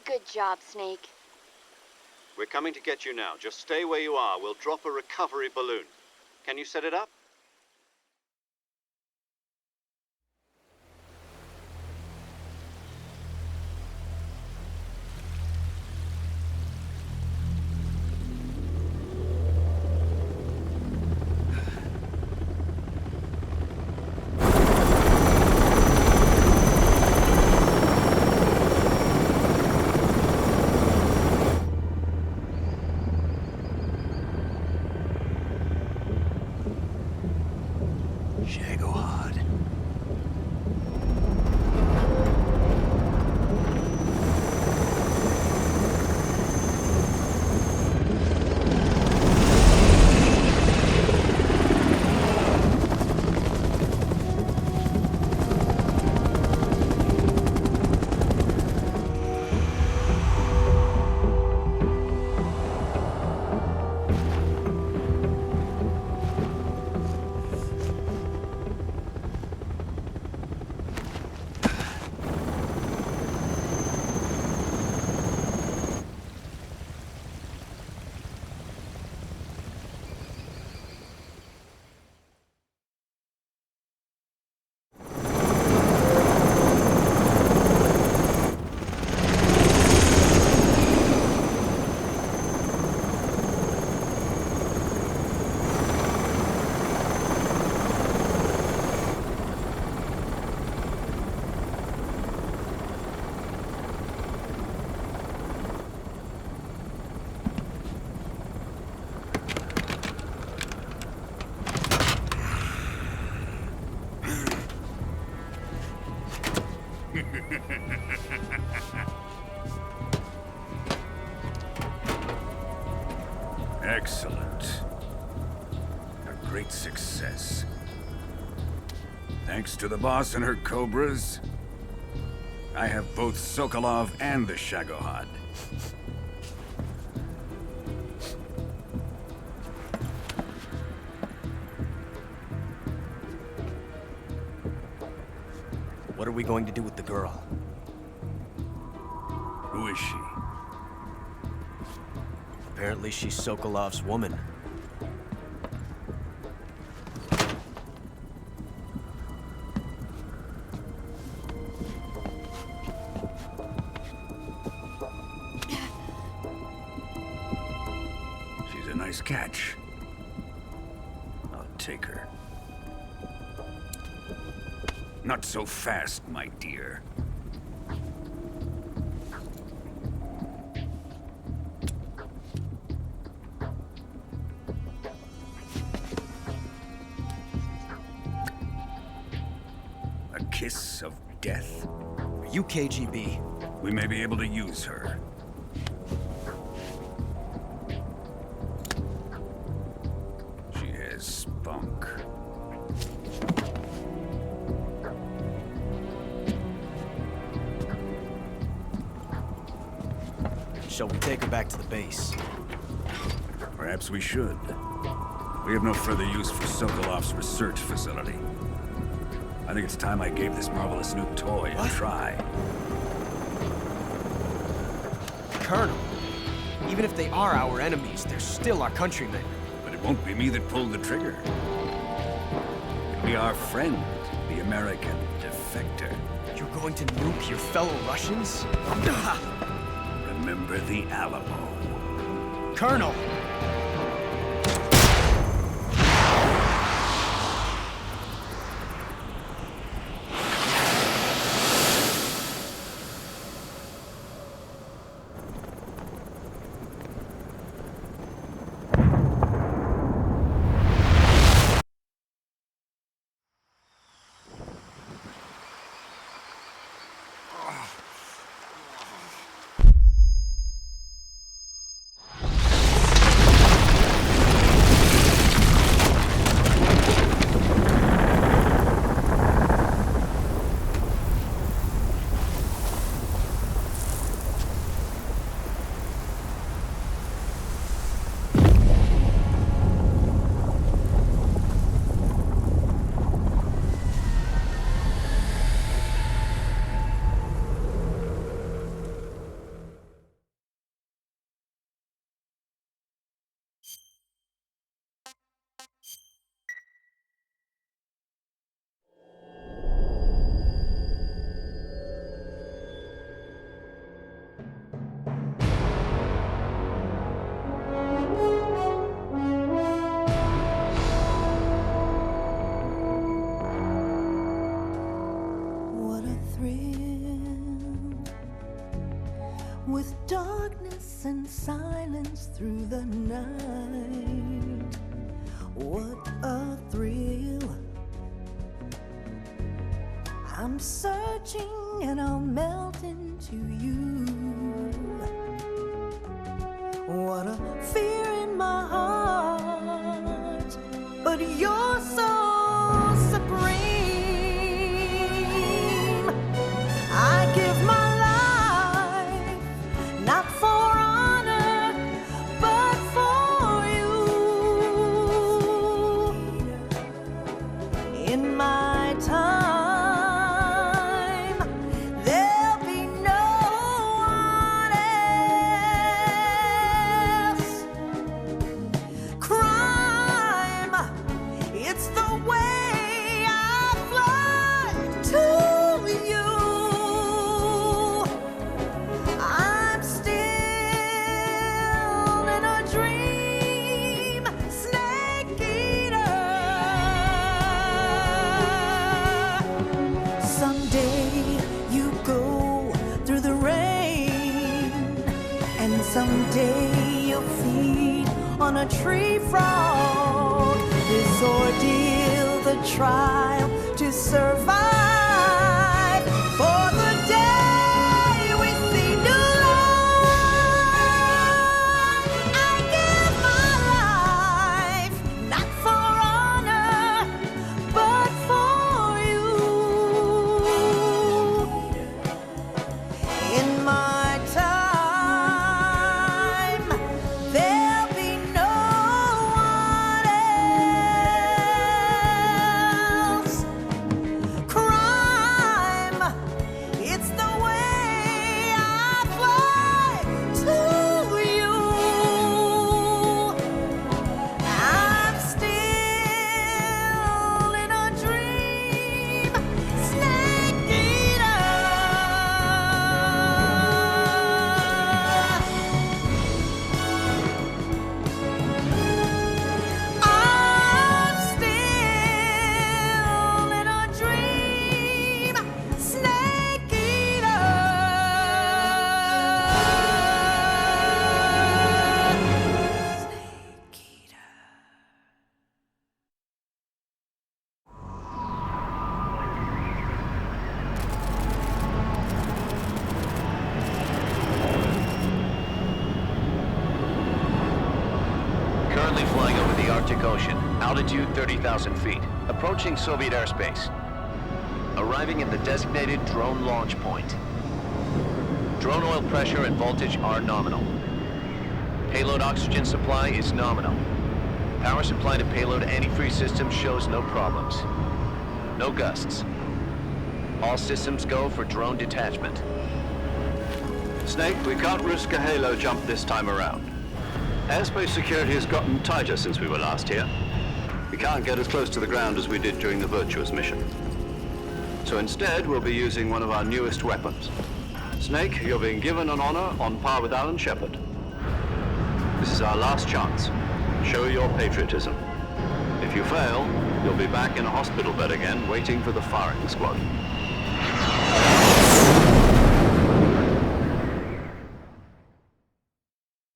Good job, Snake. We're coming to get you now. Just stay where you are. We'll drop a recovery balloon. Can you set it up? Excellent. A great success. Thanks to the boss and her cobras, I have both Sokolov and the Shagohod. What are we going to do with the girl? Who is she? Apparently she's Sokolov's woman. She's a nice catch. I'll take her. Not so fast, my dear. A kiss of death? Are you KGB? We may be able to use her. She has spunk. Shall we take her back to the base? Perhaps we should. We have no further use for Sokolov's research facility. I think it's time I gave this marvelous new toy a try. Colonel, even if they are our enemies, they're still our countrymen. But it won't be me that pulled the trigger. It'll be our friend, the American defector. You're going to nuke your fellow Russians? Remember the Alamo. Colonel! searching and I'll melt into you. What a fear in my heart, but you're so supreme. I give my life, not for honor, but for you. In my time, there'll be no one else. Crime, it's the way I fly to you. I'm still in a dream, snake eater. Someday you go through the rain, and someday you'll feed on a tree frog. This ordeal, the trial to survive for the day we see new life. I give my life, not for honor, but for you. In my time, there'll be no one else. Crime, it's the way I fly to you. I'm still in a dream, snake eater. I'm still in a dream, snake eater. Snake eater. Currently flying over the Arctic Ocean, altitude 30,000 feet, approaching Soviet airspace. Arriving at the designated drone launch point. Drone oil pressure and voltage are nominal. Payload oxygen supply is nominal. Power supply to payload antifreeze system shows no problems. No gusts. All systems go for drone detachment. Snake, we can't risk a halo jump this time around. Airspace security has gotten tighter since we were last here. We can't get as close to the ground as we did during the Virtuous mission. So instead, we'll be using one of our newest weapons. Snake, you're being given an honor on par with Alan Shepard. This is our last chance. Show your patriotism. If you fail, you'll be back in a hospital bed again, waiting for the firing squad.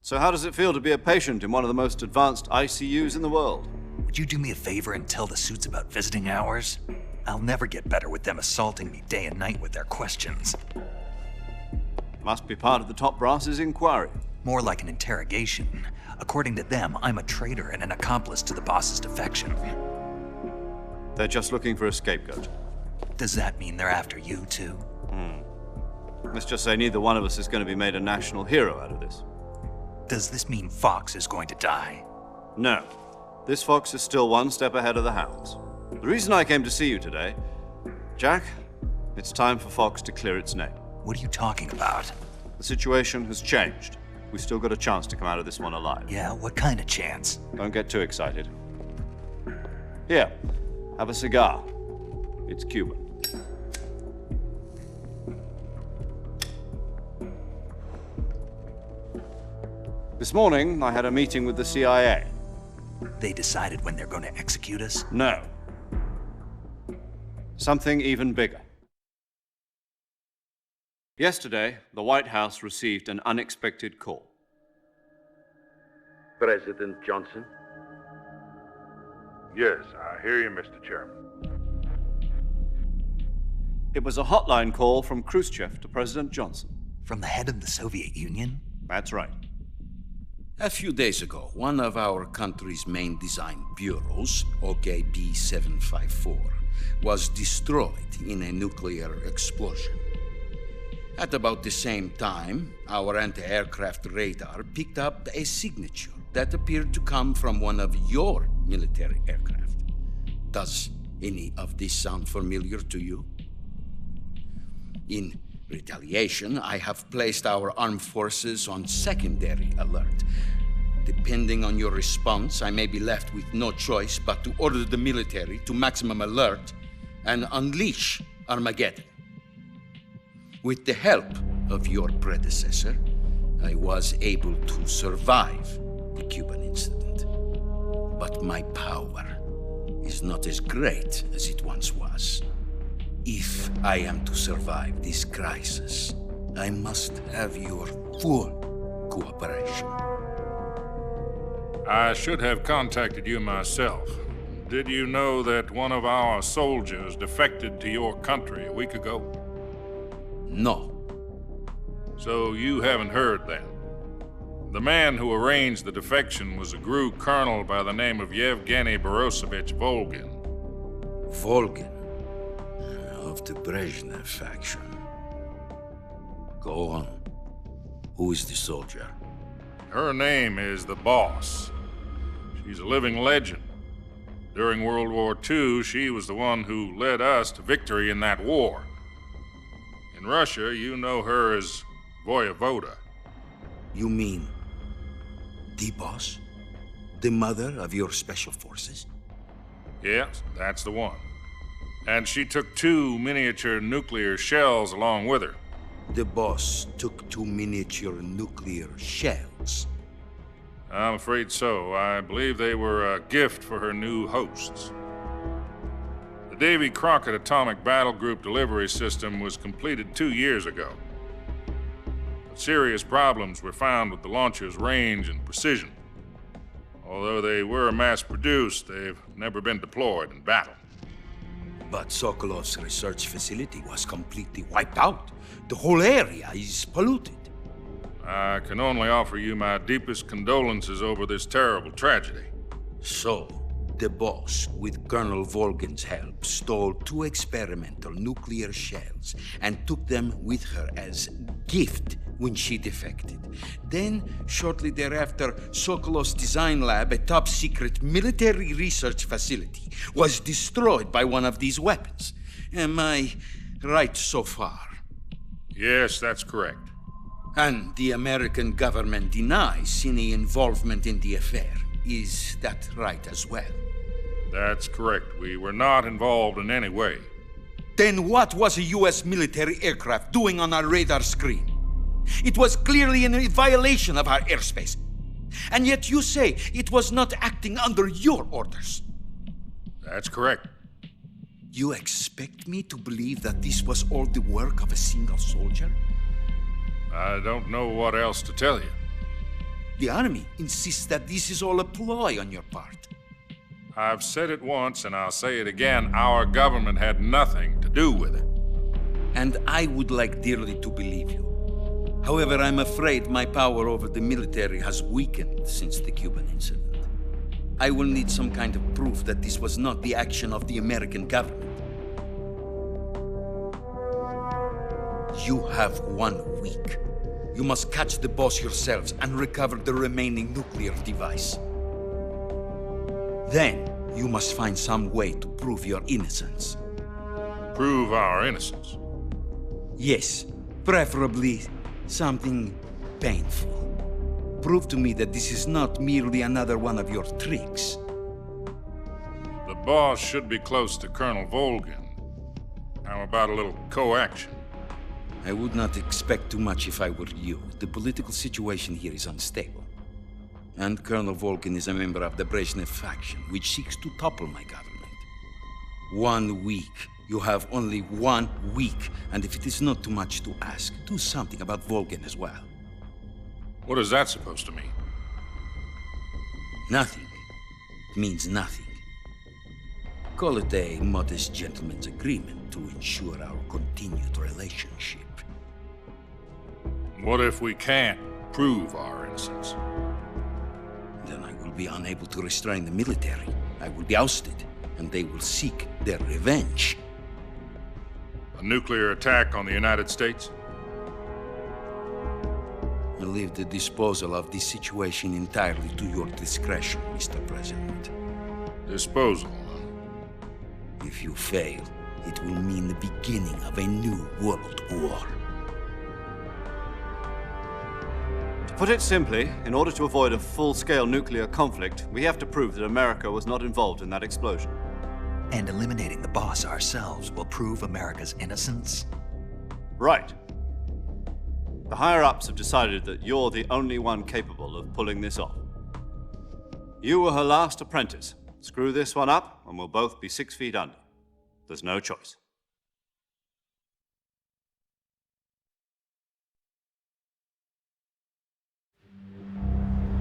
So how does it feel to be a patient in one of the most advanced ICUs in the world? Would you do me a favor and tell the suits about visiting hours? I'll never get better with them assaulting me day and night with their questions. Must be part of the top brass's inquiry. More like an interrogation. According to them, I'm a traitor and an accomplice to the boss's defection. They're just looking for a scapegoat. Does that mean they're after you, too? Let's just say neither one of us is going to be made a national hero out of this. Does this mean Fox is going to die? No. This fox is still one step ahead of the hounds. The reason I came to see you today, Jack, it's time for Fox to clear its name. What are you talking about? The situation has changed. We've still got a chance to come out of this one alive. Yeah, what kind of chance? Don't get too excited. Here, have a cigar. It's Cuban. This morning, I had a meeting with the CIA. They decided when they're going to execute us? No. Something even bigger. Yesterday, the White House received an unexpected call. President Johnson? Yes, I hear you, Mr. Chairman. It was a hotline call from Khrushchev to President Johnson. From the head of the Soviet Union? That's right. A few days ago, one of our country's main design bureaus, OKB 754, was destroyed in a nuclear explosion. At about the same time, our anti-aircraft radar picked up a signature that appeared to come from one of your military aircraft. Does any of this sound familiar to you? In retaliation, I have placed our armed forces on secondary alert. Depending on your response, I may be left with no choice but to order the military to maximum alert and unleash Armageddon. With the help of your predecessor, I was able to survive the Cuban incident. But my power is not as great as it once was. If I am to survive this crisis, I must have your full cooperation. I should have contacted you myself. Did you know that one of our soldiers defected to your country a week ago? No. So you haven't heard then. The man who arranged the defection was a GRU colonel by the name of Yevgeny Borosovich Volgin. Volgin, of the Brezhnev faction. Go on. Who is the soldier? Her name is the Boss. She's a living legend. During World War II, she was the one who led us to victory in that war. In Russia, you know her as Voyevoda. You mean the Boss? The mother of your special forces? Yes, that's the one. And she took 2 miniature nuclear shells along with her. The Boss took 2 miniature nuclear shells. I'm afraid so. I believe they were a gift for her new hosts. The Davy Crockett Atomic Battle Group delivery system was completed 2 years ago. But serious problems were found with the launcher's range and precision. Although they were mass-produced, they've never been deployed in battle. But Sokolov's research facility was completely wiped out. The whole area is polluted. I can only offer you my deepest condolences over this terrible tragedy. So, the Boss, with Colonel Volgin's help, stole 2 experimental nuclear shells and took them with her as gift when she defected. Then, shortly thereafter, Sokolov's design lab, a top-secret military research facility, was destroyed by one of these weapons. Am I right so far? Yes, that's correct. And the American government denies any involvement in the affair. Is that right as well? That's correct. We were not involved in any way. Then what was a U.S. military aircraft doing on our radar screen? It was clearly in violation of our airspace. And yet you say it was not acting under your orders. That's correct. You expect me to believe that this was all the work of a single soldier? I don't know what else to tell you. The army insists that this is all a ploy on your part. I've said it once and I'll say it again. Our government had nothing to do with it. And I would like dearly to believe you. However, I'm afraid my power over the military has weakened since the Cuban incident. I will need some kind of proof that this was not the action of the American government. You have 1 week. You must catch the Boss yourselves and recover the remaining nuclear device. Then, you must find some way to prove your innocence. Prove our innocence? Yes, preferably something painful. Prove to me that this is not merely another one of your tricks. The Boss should be close to Colonel Volgin. How about a little co-action? I would not expect too much if I were you. The political situation here is unstable. And Colonel Volgin is a member of the Brezhnev faction, which seeks to topple my government. 1 week. You have only 1 week, and if it is not too much to ask, do something about Volgin as well. What is that supposed to mean? Nothing. It means nothing. Call it a modest gentleman's agreement to to ensure our continued relationship. What if we can't prove our innocence? Then I will be unable to restrain the military. I will be ousted, and they will seek their revenge. A nuclear attack on the United States? I leave the disposal of this situation entirely to your discretion, Mr. President. Disposal, If you fail, it will mean the beginning of a new world war. To put it simply, in order to avoid a full-scale nuclear conflict, we have to prove that America was not involved in that explosion. And eliminating the boss ourselves will prove America's innocence? Right. The higher-ups have decided that you're the only one capable of pulling this off. You were her last apprentice. Screw this one up, and we'll both be 6 feet under. There's no choice.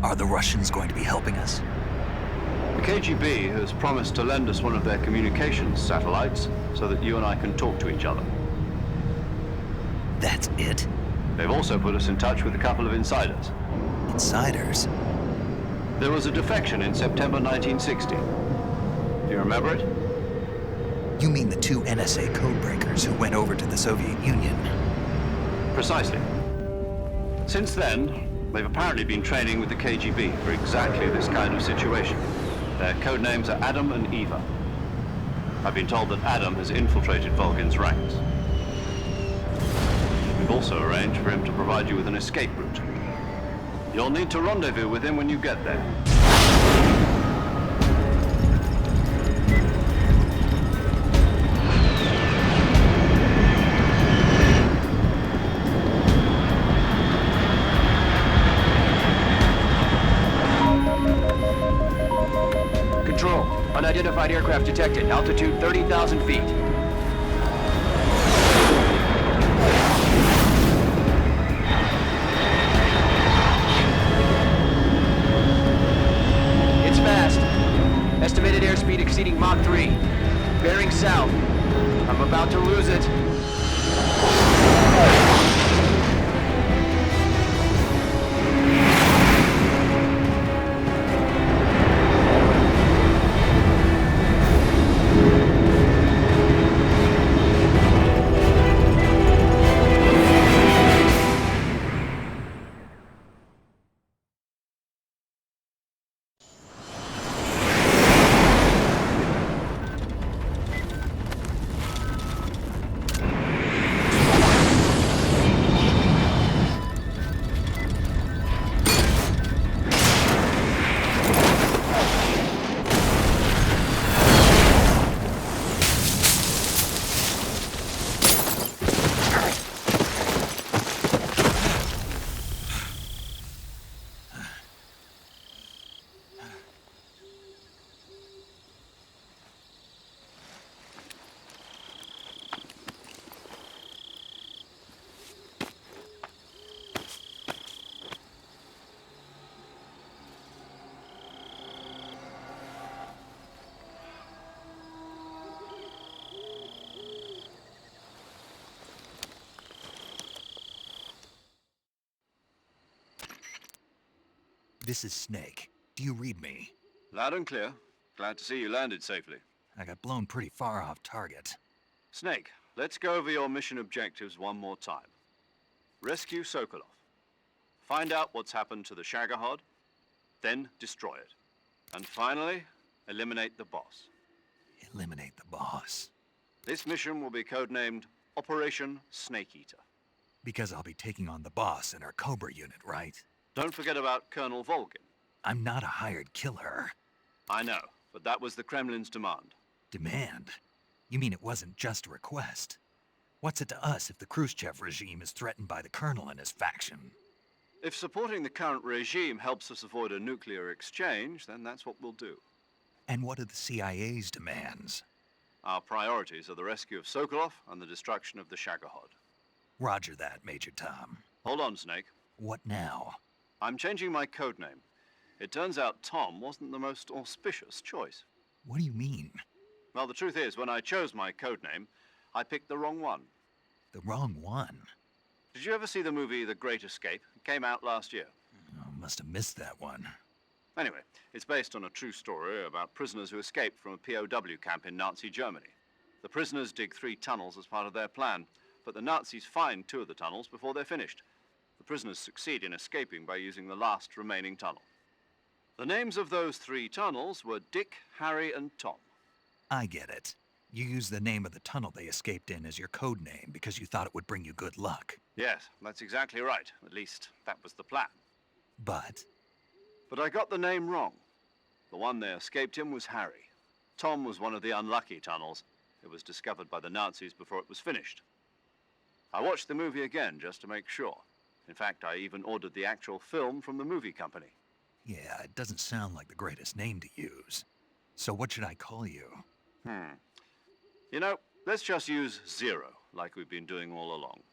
Are the Russians going to be helping us? The KGB has promised to lend us one of their communications satellites so that you and I can talk to each other. That's it? They've also put us in touch with a couple of insiders. Insiders? There was a defection in September 1960. Do you remember it? You mean the 2 NSA codebreakers who went over to the Soviet Union? Precisely. Since then, they've apparently been training with the KGB for exactly this kind of situation. Their codenames are Adam and Eva. I've been told that Adam has infiltrated Volgin's ranks. We've also arranged for him to provide you with an escape route. You'll need to rendezvous with him when you get there. Control. Unidentified aircraft detected. Altitude 30,000 feet. It's fast. Estimated airspeed exceeding Mach 3. Bearing south. I'm about to lose it. This is Snake. Do you read me? Loud and clear. Glad to see you landed safely. I got blown pretty far off target. Snake, let's go over your mission objectives one more time. Rescue Sokolov. Find out what's happened to the Shagohod, then destroy it. And finally, eliminate the boss. Eliminate the boss. This mission will be codenamed Operation Snake Eater. Because I'll be taking on the boss in our Cobra unit, right? Don't forget about Colonel Volgin. I'm not a hired killer. I know, but that was the Kremlin's demand. Demand? You mean it wasn't just a request? What's it to us if the Khrushchev regime is threatened by the Colonel and his faction? If supporting the current regime helps us avoid a nuclear exchange, then that's what we'll do. And what are the CIA's demands? Our priorities are the rescue of Sokolov and the destruction of the Shagohod. Roger that, Major Tom. Hold on, Snake. What now? I'm changing my codename. It turns out Tom wasn't the most auspicious choice. What do you mean? Well, the truth is, when I chose my codename, I picked the wrong one. The wrong one? Did you ever see the movie The Great Escape? It came out last year. Oh, must have missed that one. Anyway, it's based on a true story about prisoners who escaped from a POW camp in Nazi Germany. The prisoners dig 3 tunnels as part of their plan, but the Nazis find 2 of the tunnels before they're finished. The prisoners succeed in escaping by using the last remaining tunnel. The names of those 3 tunnels were Dick, Harry, and Tom. I get it. You used the name of the tunnel they escaped in as your code name because you thought it would bring you good luck. Yes, that's exactly right. At least, that was the plan. But But I got the name wrong. The one they escaped in was Harry. Tom was one of the unlucky tunnels. It was discovered by the Nazis before it was finished. I watched the movie again just to make sure. In fact, I even ordered the actual film from the movie company. yeah, it doesn't sound like the greatest name to use. So what should I call you? You know, let's just use Zero, like we've been doing all along.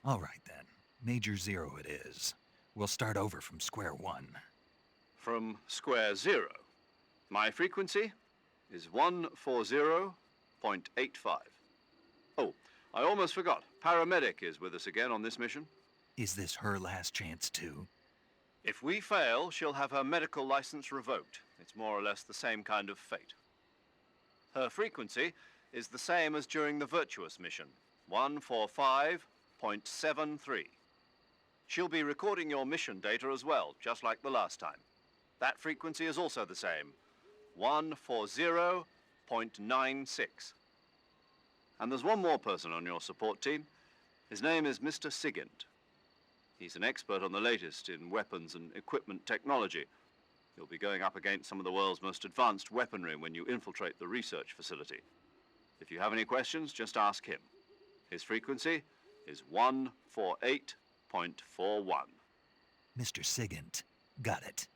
All right then. Major Zero it is. We'll start over from square one. From square 0. My frequency is 140.85. Oh, I almost forgot. Paramedic is with us again on this mission. Is this her last chance too? If we fail, she'll have her medical license revoked. It's more or less the same kind of fate. Her frequency is the same as during the Virtuous mission, 145.73. She'll be recording your mission data as well, just like the last time. That frequency is also the same, 140.96. And there's one more person on your support team. His name is Mr. Sigint. He's an expert on the latest in weapons and equipment technology. You'll be going up against some of the world's most advanced weaponry when you infiltrate the research facility. If you have any questions, just ask him. His frequency is 148.41. Mr. Sigint. Got it.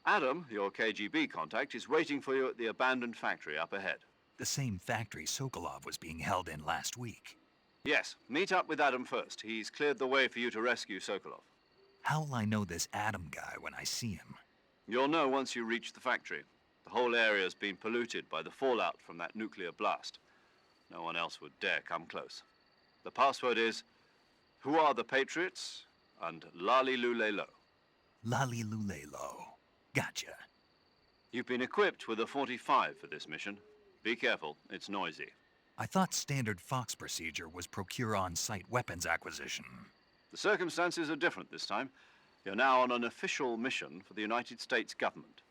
Adam, your KGB contact, is waiting for you at the abandoned factory up ahead. The same factory Sokolov was being held in last week. Yes, meet up with Adam first. He's cleared the way for you to rescue Sokolov. How'll I know this Adam guy when I see him? You'll know once you reach the factory. The whole area's been polluted by the fallout from that nuclear blast. No one else would dare come close. The password is, "Who are the Patriots?" and "Lali Lulelo." Lali Lulelo. Gotcha. You've been equipped with a 45 for this mission. Be careful, it's noisy. I thought standard Fox procedure was procure on-site weapons acquisition. The circumstances are different this time. You're now on an official mission for the United States government.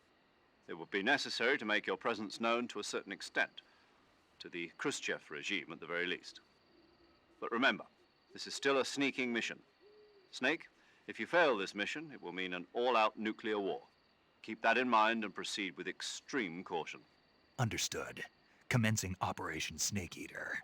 It would be necessary to make your presence known to a certain extent, to the Khrushchev regime at the very least. But remember, this is still a sneaking mission. Snake, if you fail this mission, it will mean an all-out nuclear war. Keep that in mind and proceed with extreme caution. Understood. Commencing Operation Snake Eater.